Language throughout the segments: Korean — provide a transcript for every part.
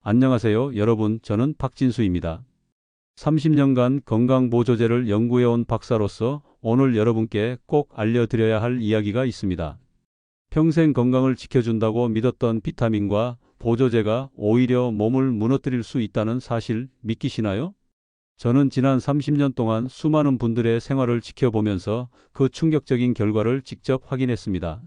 안녕하세요, 여러분. 저는 박진수입니다. 30년간 건강보조제를 연구해온 박사로서 오늘 여러분께 꼭 알려드려야 할 이야기가 있습니다. 평생 건강을 지켜준다고 믿었던 비타민과 보조제가 오히려 몸을 무너뜨릴 수 있다는 사실 믿기시나요? 저는 지난 30년 동안 수많은 분들의 생활을 지켜보면서 그 충격적인 결과를 직접 확인했습니다.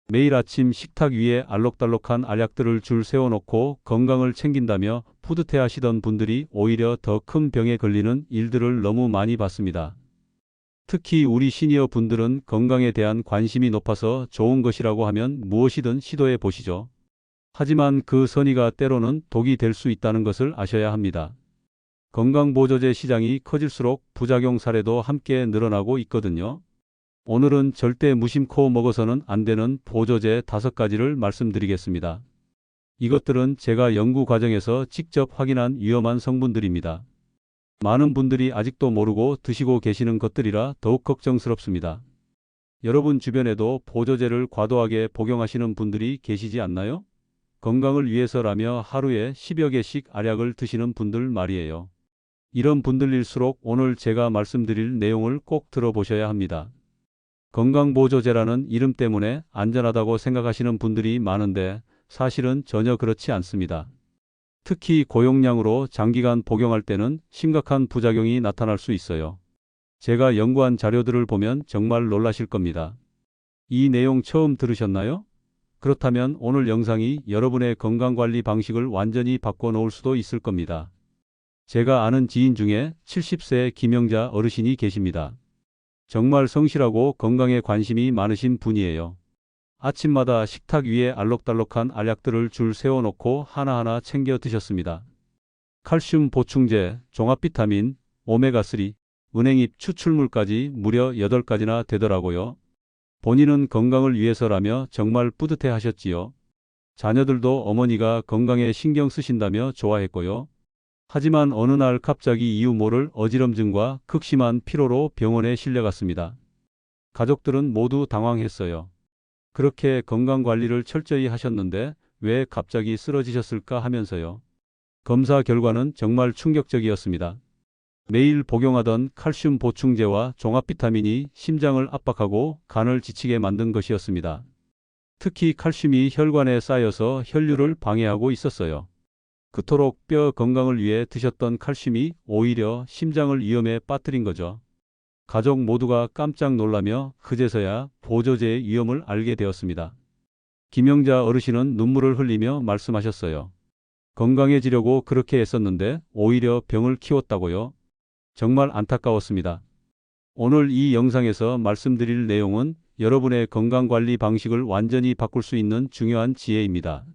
매일 아침 식탁 위에 알록달록한 알약들을 줄 세워놓고 건강을 챙긴다며 뿌듯해하시던 분들이 오히려 더 큰 병에 걸리는 일들을 너무 많이 봤습니다. 특히 우리 시니어 분들은 건강에 대한 관심이 높아서 좋은 것이라고 하면 무엇이든 시도해 보시죠. 하지만 그 선의가 때로는 독이 될 수 있다는 것을 아셔야 합니다. 건강보조제 시장이 커질수록 부작용 사례도 함께 늘어나고 있거든요. 오늘은 절대 무심코 먹어서는 안 되는 보조제 5가지를 말씀드리겠습니다. 이것들은 제가 연구 과정에서 직접 확인한 위험한 성분들입니다. 많은 분들이 아직도 모르고 드시고 계시는 것들이라 더욱 걱정스럽습니다. 여러분 주변에도 보조제를 과도하게 복용하시는 분들이 계시지 않나요? 건강을 위해서라며 하루에 10여 개씩 알약을 드시는 분들 말이에요. 이런 분들일수록 오늘 제가 말씀드릴 내용을 꼭 들어보셔야 합니다. 건강보조제라는 이름 때문에 안전하다고 생각하시는 분들이 많은데 사실은 전혀 그렇지 않습니다. 특히 고용량으로 장기간 복용할 때는 심각한 부작용이 나타날 수 있어요. 제가 연구한 자료들을 보면 정말 놀라실 겁니다. 이 내용 처음 들으셨나요? 그렇다면 오늘 영상이 여러분의 건강관리 방식을 완전히 바꿔놓을 수도 있을 겁니다. 제가 아는 지인 중에 70세 김영자 어르신이 계십니다. 정말 성실하고 건강에 관심이 많으신 분이에요. 아침마다 식탁 위에 알록달록한 알약들을 줄 세워놓고 하나하나 챙겨 드셨습니다. 칼슘 보충제, 종합비타민, 오메가3, 은행잎 추출물까지 무려 8가지나 되더라고요. 본인은 건강을 위해서라며 정말 뿌듯해 하셨지요. 자녀들도 어머니가 건강에 신경 쓰신다며 좋아했고요. 하지만 어느 날 갑자기 이유 모를 어지럼증과 극심한 피로로 병원에 실려갔습니다. 가족들은 모두 당황했어요. 그렇게 건강관리를 철저히 하셨는데 왜 갑자기 쓰러지셨을까 하면서요. 검사 결과는 정말 충격적이었습니다. 매일 복용하던 칼슘 보충제와 종합비타민이 심장을 압박하고 간을 지치게 만든 것이었습니다. 특히 칼슘이 혈관에 쌓여서 혈류를 방해하고 있었어요. 그토록 뼈 건강을 위해 드셨던 칼슘이 오히려 심장을 위험에 빠뜨린 거죠. 가족 모두가 깜짝 놀라며 그제서야 보조제의 위험을 알게 되었습니다. 김영자 어르신은 눈물을 흘리며 말씀하셨어요. 건강해지려고 그렇게 애썼는데 오히려 병을 키웠다고요? 정말 안타까웠습니다. 오늘 이 영상에서 말씀드릴 내용은 여러분의 건강관리 방식을 완전히 바꿀 수 있는 중요한 지혜입니다.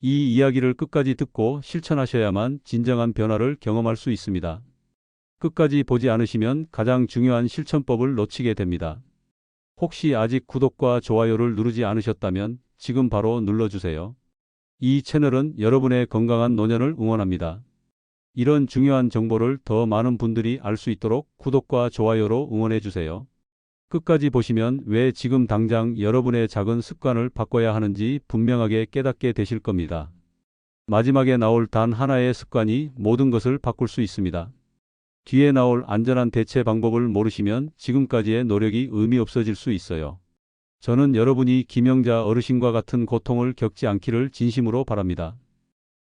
이 이야기를 끝까지 듣고 실천하셔야만 진정한 변화를 경험할 수 있습니다. 끝까지 보지 않으시면 가장 중요한 실천법을 놓치게 됩니다. 혹시 아직 구독과 좋아요를 누르지 않으셨다면 지금 바로 눌러주세요. 이 채널은 여러분의 건강한 노년을 응원합니다. 이런 중요한 정보를 더 많은 분들이 알 수 있도록 구독과 좋아요로 응원해주세요. 끝까지 보시면 왜 지금 당장 여러분의 작은 습관을 바꿔야 하는지 분명하게 깨닫게 되실 겁니다. 마지막에 나올 단 하나의 습관이 모든 것을 바꿀 수 있습니다. 뒤에 나올 안전한 대체 방법을 모르시면 지금까지의 노력이 의미 없어질 수 있어요. 저는 여러분이 김영자 어르신과 같은 고통을 겪지 않기를 진심으로 바랍니다.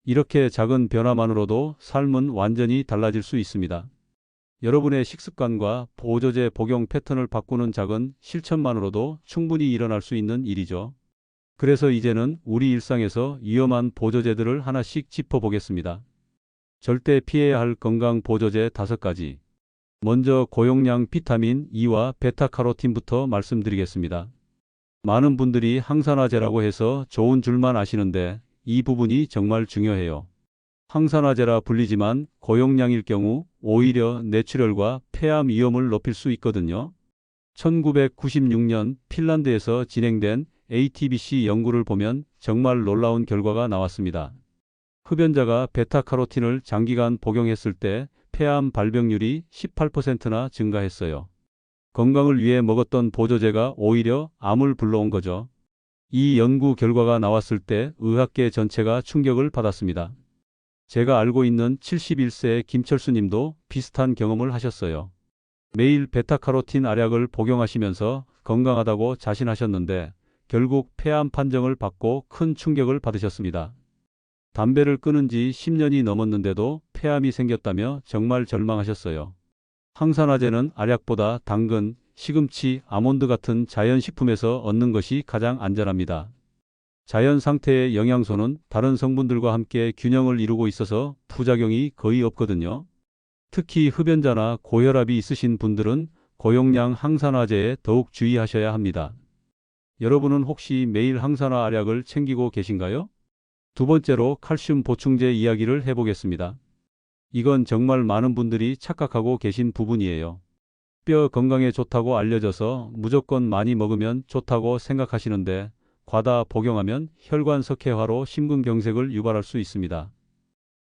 이렇게 작은 변화만으로도 삶은 완전히 달라질 수 있습니다. 여러분의 식습관과 보조제 복용 패턴을 바꾸는 작은 실천만으로도 충분히 일어날 수 있는 일이죠. 그래서 이제는 우리 일상에서 위험한 보조제들을 하나씩 짚어보겠습니다. 절대 피해야 할 건강 보조제 5가지. 먼저 고용량 비타민 E와 베타카로틴부터 말씀드리겠습니다. 많은 분들이 항산화제라고 해서 좋은 줄만 아시는데 이 부분이 정말 중요해요. 항산화제라 불리지만 고용량일 경우 오히려 뇌출혈과 폐암 위험을 높일 수 있거든요. 1996년 핀란드에서 진행된 ATBC 연구를 보면 정말 놀라운 결과가 나왔습니다. 흡연자가 베타카로틴을 장기간 복용했을 때 폐암 발병률이 18%나 증가했어요. 건강을 위해 먹었던 보조제가 오히려 암을 불러온 거죠. 이 연구 결과가 나왔을 때 의학계 전체가 충격을 받았습니다. 제가 알고 있는 71세 김철수 님도 비슷한 경험을 하셨어요. 매일 베타카로틴 알약을 복용하시면서 건강하다고 자신하셨는데 결국 폐암 판정을 받고 큰 충격을 받으셨습니다. 담배를 끊은 지 10년이 넘었는데도 폐암이 생겼다며 정말 절망하셨어요. 항산화제는 알약보다 당근, 시금치, 아몬드 같은 자연식품에서 얻는 것이 가장 안전합니다. 자연 상태의 영양소는 다른 성분들과 함께 균형을 이루고 있어서 부작용이 거의 없거든요. 특히 흡연자나 고혈압이 있으신 분들은 고용량 항산화제에 더욱 주의하셔야 합니다. 여러분은 혹시 매일 항산화 알약을 챙기고 계신가요? 두 번째로 칼슘 보충제 이야기를 해보겠습니다. 이건 정말 많은 분들이 착각하고 계신 부분이에요. 뼈 건강에 좋다고 알려져서 무조건 많이 먹으면 좋다고 생각하시는데 과다 복용하면 혈관 석회화로 심근경색을 유발할 수 있습니다.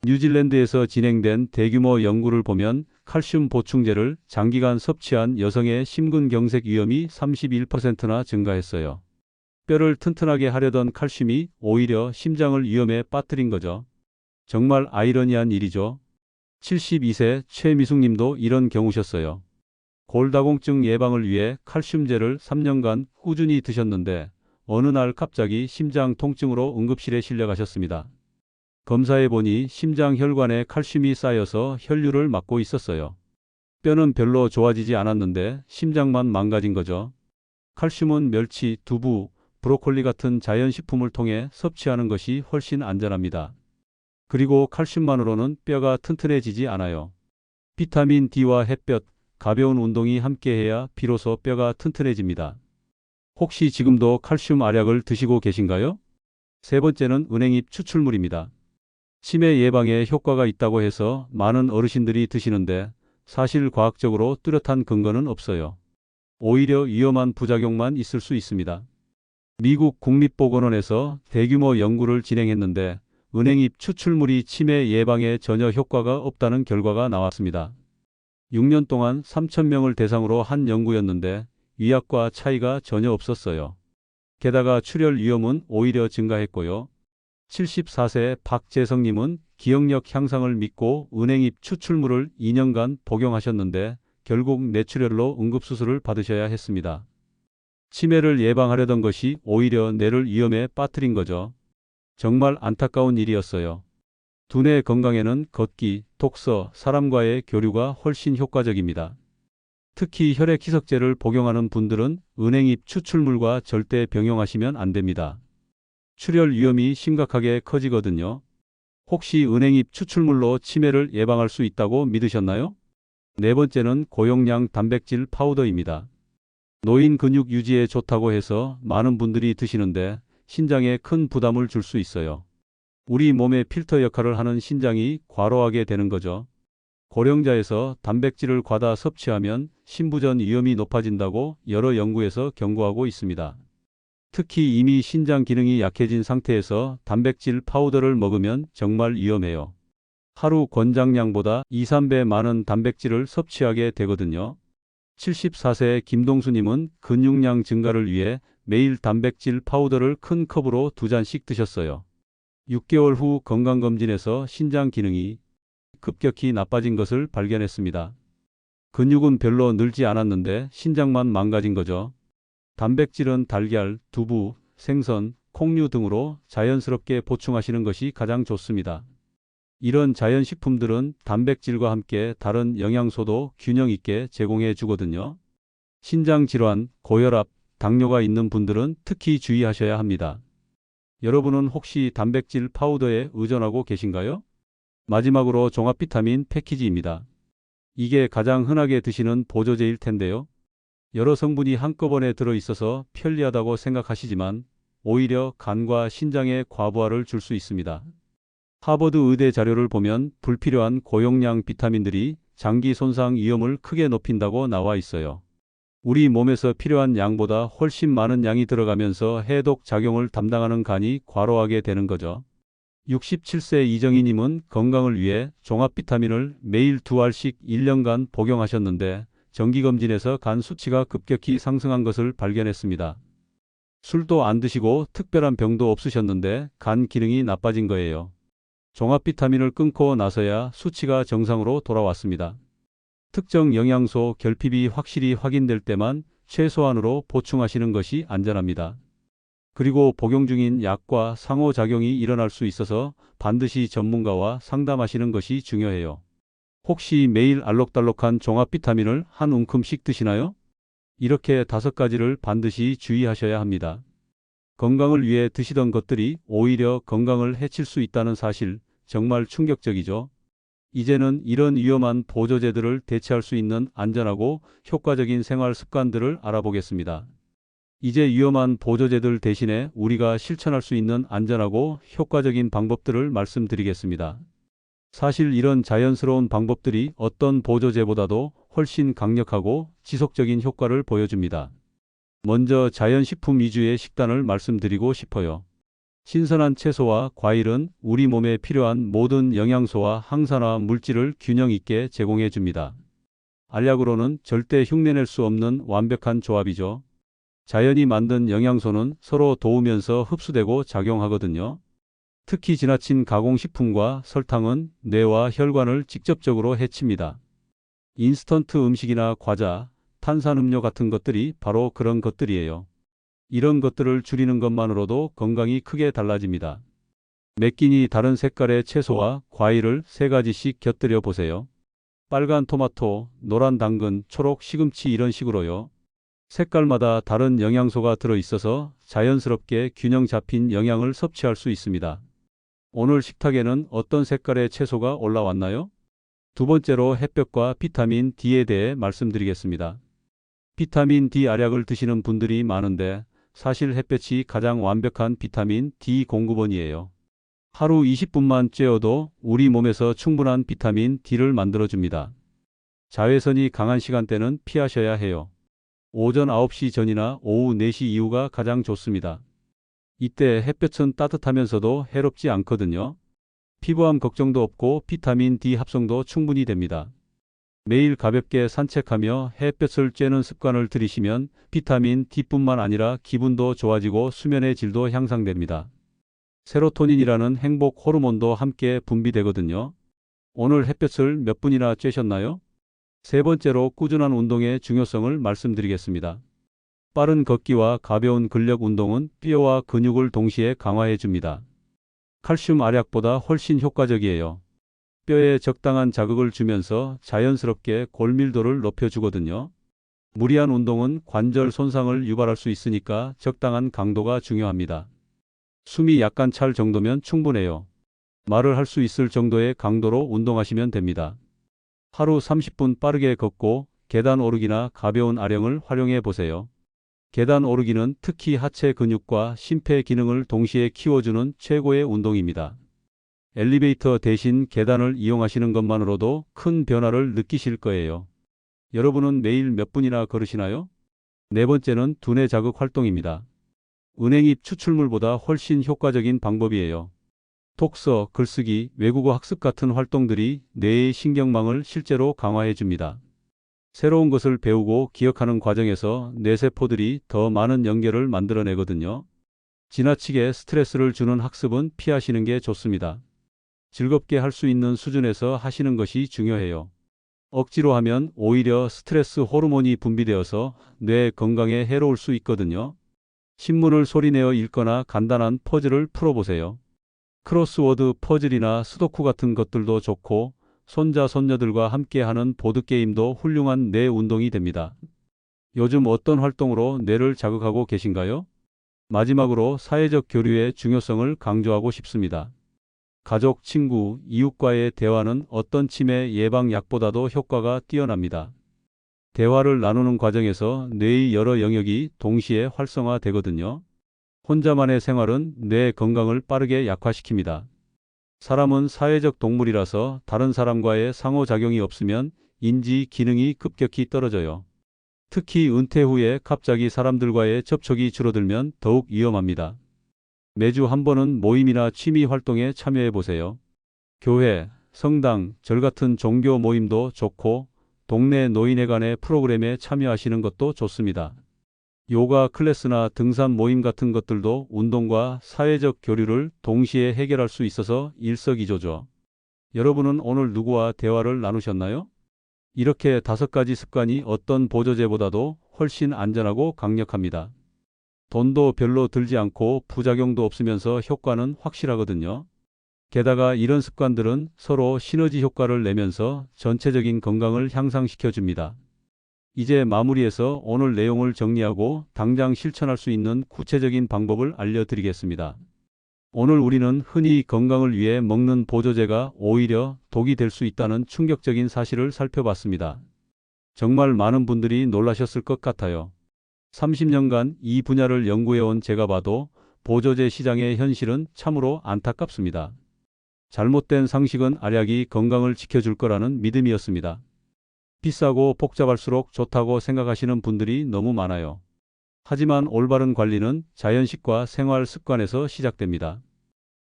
뉴질랜드에서 진행된 대규모 연구를 보면 칼슘 보충제를 장기간 섭취한 여성의 심근경색 위험이 31%나 증가했어요. 뼈를 튼튼하게 하려던 칼슘이 오히려 심장을 위험에 빠뜨린 거죠. 정말 아이러니한 일이죠. 72세 최미숙 님도 이런 경우셨어요. 골다공증 예방을 위해 칼슘제를 3년간 꾸준히 드셨는데 어느 날 갑자기 심장 통증으로 응급실에 실려가셨습니다. 검사해보니 심장 혈관에 칼슘이 쌓여서 혈류를 막고 있었어요. 뼈는 별로 좋아지지 않았는데 심장만 망가진 거죠. 칼슘은 멸치, 두부, 브로콜리 같은 자연식품을 통해 섭취하는 것이 훨씬 안전합니다. 그리고 칼슘만으로는 뼈가 튼튼해지지 않아요. 비타민 D와 햇볕, 가벼운 운동이 함께해야 비로소 뼈가 튼튼해집니다. 혹시 지금도 칼슘 알약을 드시고 계신가요? 세 번째는 은행잎 추출물입니다. 치매 예방에 효과가 있다고 해서 많은 어르신들이 드시는데 사실 과학적으로 뚜렷한 근거는 없어요. 오히려 위험한 부작용만 있을 수 있습니다. 미국 국립보건원에서 대규모 연구를 진행했는데 은행잎 추출물이 치매 예방에 전혀 효과가 없다는 결과가 나왔습니다. 6년 동안 3,000명을 대상으로 한 연구였는데 위약과 차이가 전혀 없었어요. 게다가 출혈 위험은 오히려 증가했고요. 74세 박재성님은 기억력 향상을 믿고 은행잎 추출물을 2년간 복용하셨는데 결국 뇌출혈로 응급수술을 받으셔야 했습니다. 치매를 예방하려던 것이 오히려 뇌를 위험에 빠뜨린 거죠. 정말 안타까운 일이었어요. 두뇌 건강에는 걷기, 독서, 사람과의 교류가 훨씬 효과적입니다. 특히 혈액 희석제를 복용하는 분들은 은행잎 추출물과 절대 병용하시면 안 됩니다. 출혈 위험이 심각하게 커지거든요. 혹시 은행잎 추출물로 치매를 예방할 수 있다고 믿으셨나요? 네 번째는 고용량 단백질 파우더입니다. 노인 근육 유지에 좋다고 해서 많은 분들이 드시는데 신장에 큰 부담을 줄 수 있어요. 우리 몸의 필터 역할을 하는 신장이 과로하게 되는 거죠. 고령자에서 단백질을 과다 섭취하면 신부전 위험이 높아진다고 여러 연구에서 경고하고 있습니다. 특히 이미 신장 기능이 약해진 상태에서 단백질 파우더를 먹으면 정말 위험해요. 하루 권장량보다 2, 3배 많은 단백질을 섭취하게 되거든요. 74세 김동수님은 근육량 증가를 위해 매일 단백질 파우더를 큰 컵으로 2잔씩 드셨어요. 6개월 후 건강검진에서 신장 기능이 급격히 나빠진 것을 발견했습니다. 근육은 별로 늘지 않았는데 신장만 망가진 거죠. 단백질은 달걀, 두부, 생선, 콩류 등으로 자연스럽게 보충하시는 것이 가장 좋습니다. 이런 자연식품들은 단백질과 함께 다른 영양소도 균형 있게 제공해 주거든요. 신장질환, 고혈압, 당뇨가 있는 분들은 특히 주의하셔야 합니다. 여러분은 혹시 단백질 파우더에 의존하고 계신가요? 마지막으로 종합 비타민 패키지입니다. 이게 가장 흔하게 드시는 보조제일 텐데요. 여러 성분이 한꺼번에 들어있어서 편리하다고 생각하시지만 오히려 간과 신장에 과부하를 줄 수 있습니다. 하버드 의대 자료를 보면 불필요한 고용량 비타민들이 장기 손상 위험을 크게 높인다고 나와 있어요. 우리 몸에서 필요한 양보다 훨씬 많은 양이 들어가면서 해독 작용을 담당하는 간이 과로하게 되는 거죠. 67세 이정희님은 건강을 위해 종합 비타민을 매일 2알씩 1년간 복용하셨는데 정기검진에서 간 수치가 급격히 상승한 것을 발견했습니다. 술도 안 드시고 특별한 병도 없으셨는데 간 기능이 나빠진 거예요. 종합 비타민을 끊고 나서야 수치가 정상으로 돌아왔습니다. 특정 영양소 결핍이 확실히 확인될 때만 최소한으로 보충하시는 것이 안전합니다. 그리고 복용 중인 약과 상호작용이 일어날 수 있어서 반드시 전문가와 상담하시는 것이 중요해요. 혹시 매일 알록달록한 종합 비타민을 한 움큼씩 드시나요? 이렇게 5가지를 반드시 주의하셔야 합니다. 건강을 위해 드시던 것들이 오히려 건강을 해칠 수 있다는 사실, 정말 충격적이죠. 이제는 이런 위험한 보조제들을 대체할 수 있는 안전하고 효과적인 생활 습관들을 알아보겠습니다. 이제 위험한 보조제들 대신에 우리가 실천할 수 있는 안전하고 효과적인 방법들을 말씀드리겠습니다. 사실 이런 자연스러운 방법들이 어떤 보조제보다도 훨씬 강력하고 지속적인 효과를 보여줍니다. 먼저 자연식품 위주의 식단을 말씀드리고 싶어요. 신선한 채소와 과일은 우리 몸에 필요한 모든 영양소와 항산화 물질을 균형 있게 제공해 줍니다. 알약으로는 절대 흉내낼 수 없는 완벽한 조합이죠. 자연이 만든 영양소는 서로 도우면서 흡수되고 작용하거든요. 특히 지나친 가공식품과 설탕은 뇌와 혈관을 직접적으로 해칩니다. 인스턴트 음식이나 과자, 탄산음료 같은 것들이 바로 그런 것들이에요. 이런 것들을 줄이는 것만으로도 건강이 크게 달라집니다. 몇 끼니 다른 색깔의 채소와 과일을 3가지씩 곁들여 보세요. 빨간 토마토, 노란 당근, 초록 시금치 이런 식으로요. 색깔마다 다른 영양소가 들어있어서 자연스럽게 균형 잡힌 영양을 섭취할 수 있습니다. 오늘 식탁에는 어떤 색깔의 채소가 올라왔나요? 두 번째로 햇볕과 비타민 D에 대해 말씀드리겠습니다. 비타민 D 알약을 드시는 분들이 많은데 사실 햇볕이 가장 완벽한 비타민 D 공급원이에요. 하루 20분만 쬐어도 우리 몸에서 충분한 비타민 D를 만들어줍니다. 자외선이 강한 시간대는 피하셔야 해요. 오전 9시 전이나 오후 4시 이후가 가장 좋습니다. 이때 햇볕은 따뜻하면서도 해롭지 않거든요. 피부암 걱정도 없고 비타민 D 합성도 충분히 됩니다. 매일 가볍게 산책하며 햇볕을 쬐는 습관을 들이시면 비타민 D뿐만 아니라 기분도 좋아지고 수면의 질도 향상됩니다. 세로토닌이라는 행복 호르몬도 함께 분비되거든요. 오늘 햇볕을 몇 분이나 쬐셨나요? 세 번째로 꾸준한 운동의 중요성을 말씀드리겠습니다. 빠른 걷기와 가벼운 근력 운동은 뼈와 근육을 동시에 강화해 줍니다. 칼슘 알약보다 훨씬 효과적이에요. 뼈에 적당한 자극을 주면서 자연스럽게 골밀도를 높여주거든요. 무리한 운동은 관절 손상을 유발할 수 있으니까 적당한 강도가 중요합니다. 숨이 약간 찰 정도면 충분해요. 말을 할 수 있을 정도의 강도로 운동하시면 됩니다. 하루 30분 빠르게 걷고 계단 오르기나 가벼운 아령을 활용해 보세요. 계단 오르기는 특히 하체 근육과 심폐 기능을 동시에 키워주는 최고의 운동입니다. 엘리베이터 대신 계단을 이용하시는 것만으로도 큰 변화를 느끼실 거예요. 여러분은 매일 몇 분이나 걸으시나요? 네 번째는 두뇌 자극 활동입니다. 은행잎 추출물보다 훨씬 효과적인 방법이에요. 독서, 글쓰기, 외국어 학습 같은 활동들이 뇌의 신경망을 실제로 강화해 줍니다. 새로운 것을 배우고 기억하는 과정에서 뇌세포들이 더 많은 연결을 만들어내거든요. 지나치게 스트레스를 주는 학습은 피하시는 게 좋습니다. 즐겁게 할 수 있는 수준에서 하시는 것이 중요해요. 억지로 하면 오히려 스트레스 호르몬이 분비되어서 뇌 건강에 해로울 수 있거든요. 신문을 소리내어 읽거나 간단한 퍼즐을 풀어보세요. 크로스워드 퍼즐이나 스도쿠 같은 것들도 좋고 손자 손녀들과 함께하는 보드게임도 훌륭한 뇌 운동이 됩니다. 요즘 어떤 활동으로 뇌를 자극하고 계신가요? 마지막으로 사회적 교류의 중요성을 강조하고 싶습니다. 가족, 친구, 이웃과의 대화는 어떤 치매 예방 약보다도 효과가 뛰어납니다. 대화를 나누는 과정에서 뇌의 여러 영역이 동시에 활성화되거든요. 혼자만의 생활은 뇌 건강을 빠르게 약화시킵니다. 사람은 사회적 동물이라서 다른 사람과의 상호작용이 없으면 인지 기능이 급격히 떨어져요. 특히 은퇴 후에 갑자기 사람들과의 접촉이 줄어들면 더욱 위험합니다. 매주 한 번은 모임이나 취미 활동에 참여해 보세요. 교회, 성당, 절 같은 종교 모임도 좋고 동네 노인회관의 프로그램에 참여하시는 것도 좋습니다. 요가 클래스나 등산 모임 같은 것들도 운동과 사회적 교류를 동시에 해결할 수 있어서 일석이조죠. 여러분은 오늘 누구와 대화를 나누셨나요? 이렇게 5가지 습관이 어떤 보조제보다도 훨씬 안전하고 강력합니다. 돈도 별로 들지 않고 부작용도 없으면서 효과는 확실하거든요. 게다가 이런 습관들은 서로 시너지 효과를 내면서 전체적인 건강을 향상시켜 줍니다. 이제 마무리해서 오늘 내용을 정리하고 당장 실천할 수 있는 구체적인 방법을 알려드리겠습니다. 오늘 우리는 흔히 건강을 위해 먹는 보조제가 오히려 독이 될 수 있다는 충격적인 사실을 살펴봤습니다. 정말 많은 분들이 놀라셨을 것 같아요. 30년간 이 분야를 연구해온 제가 봐도 보조제 시장의 현실은 참으로 안타깝습니다. 잘못된 상식은 알약이 건강을 지켜줄 거라는 믿음이었습니다. 비싸고 복잡할수록 좋다고 생각하시는 분들이 너무 많아요. 하지만 올바른 관리는 자연식과 생활 습관에서 시작됩니다.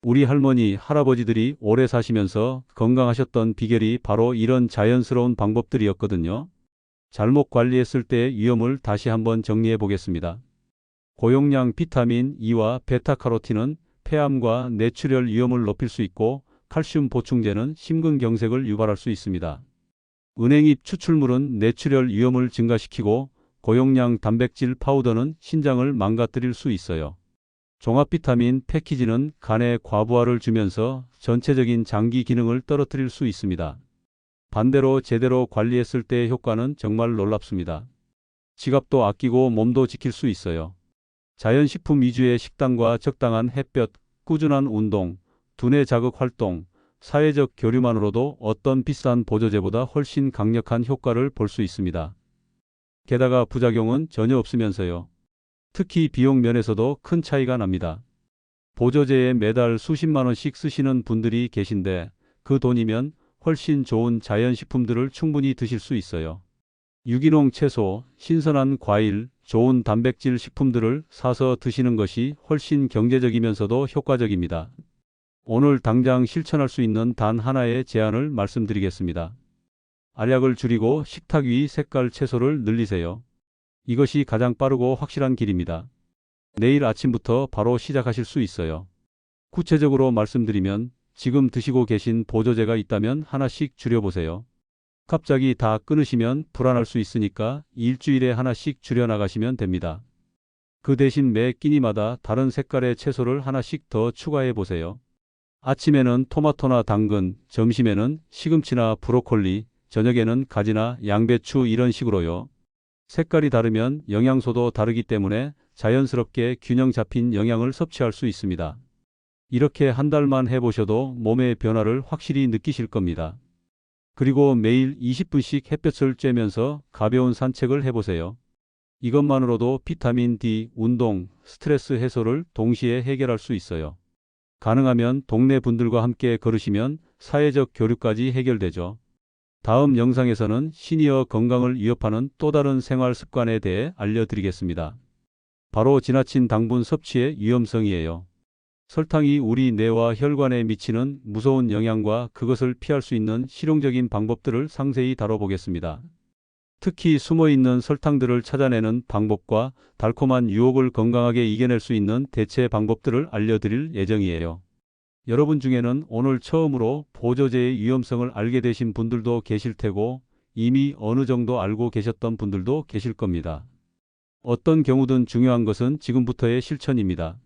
우리 할머니, 할아버지들이 오래 사시면서 건강하셨던 비결이 바로 이런 자연스러운 방법들이었거든요. 잘못 관리했을 때의 위험을 다시 한번 정리해 보겠습니다. 고용량 비타민 E와 베타카로틴은 폐암과 뇌출혈 위험을 높일 수 있고, 칼슘 보충제는 심근경색을 유발할 수 있습니다. 은행잎 추출물은 뇌출혈 위험을 증가시키고, 고용량 단백질 파우더는 신장을 망가뜨릴 수 있어요. 종합 비타민 패키지는 간에 과부하를 주면서 전체적인 장기 기능을 떨어뜨릴 수 있습니다. 반대로 제대로 관리했을 때의 효과는 정말 놀랍습니다. 지갑도 아끼고 몸도 지킬 수 있어요. 자연식품 위주의 식단과 적당한 햇볕, 꾸준한 운동, 두뇌 자극 활동, 사회적 교류만으로도 어떤 비싼 보조제보다 훨씬 강력한 효과를 볼 수 있습니다. 게다가 부작용은 전혀 없으면서요. 특히 비용 면에서도 큰 차이가 납니다. 보조제에 매달 수십만 원씩 쓰시는 분들이 계신데 그 돈이면 훨씬 좋은 자연식품들을 충분히 드실 수 있어요. 유기농 채소, 신선한 과일, 좋은 단백질 식품들을 사서 드시는 것이 훨씬 경제적이면서도 효과적입니다. 오늘 당장 실천할 수 있는 단 하나의 제안을 말씀드리겠습니다. 알약을 줄이고 식탁 위 색깔 채소를 늘리세요. 이것이 가장 빠르고 확실한 길입니다. 내일 아침부터 바로 시작하실 수 있어요. 구체적으로 말씀드리면 지금 드시고 계신 보조제가 있다면 하나씩 줄여보세요. 갑자기 다 끊으시면 불안할 수 있으니까 일주일에 하나씩 줄여나가시면 됩니다. 그 대신 매 끼니마다 다른 색깔의 채소를 하나씩 더 추가해 보세요. 아침에는 토마토나 당근, 점심에는 시금치나 브로콜리, 저녁에는 가지나 양배추 이런 식으로요. 색깔이 다르면 영양소도 다르기 때문에 자연스럽게 균형 잡힌 영양을 섭취할 수 있습니다. 이렇게 한 달만 해보셔도 몸의 변화를 확실히 느끼실 겁니다. 그리고 매일 20분씩 햇볕을 쬐면서 가벼운 산책을 해보세요. 이것만으로도 비타민 D, 운동, 스트레스 해소를 동시에 해결할 수 있어요. 가능하면 동네 분들과 함께 걸으시면 사회적 교류까지 해결되죠. 다음 영상에서는 시니어 건강을 위협하는 또 다른 생활 습관에 대해 알려드리겠습니다. 바로 지나친 당분 섭취의 위험성이에요. 설탕이 우리 뇌와 혈관에 미치는 무서운 영향과 그것을 피할 수 있는 실용적인 방법들을 상세히 다뤄보겠습니다. 특히 숨어있는 설탕들을 찾아내는 방법과 달콤한 유혹을 건강하게 이겨낼 수 있는 대체 방법들을 알려드릴 예정이에요. 여러분 중에는 오늘 처음으로 보조제의 위험성을 알게 되신 분들도 계실 테고 이미 어느 정도 알고 계셨던 분들도 계실 겁니다. 어떤 경우든 중요한 것은 지금부터의 실천입니다.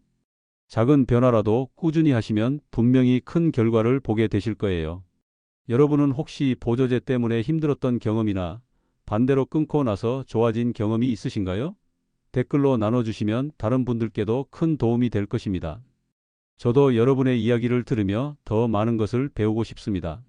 작은 변화라도 꾸준히 하시면 분명히 큰 결과를 보게 되실 거예요. 여러분은 혹시 보조제 때문에 힘들었던 경험이나 반대로 끊고 나서 좋아진 경험이 있으신가요? 댓글로 나눠주시면 다른 분들께도 큰 도움이 될 것입니다. 저도 여러분의 이야기를 들으며 더 많은 것을 배우고 싶습니다.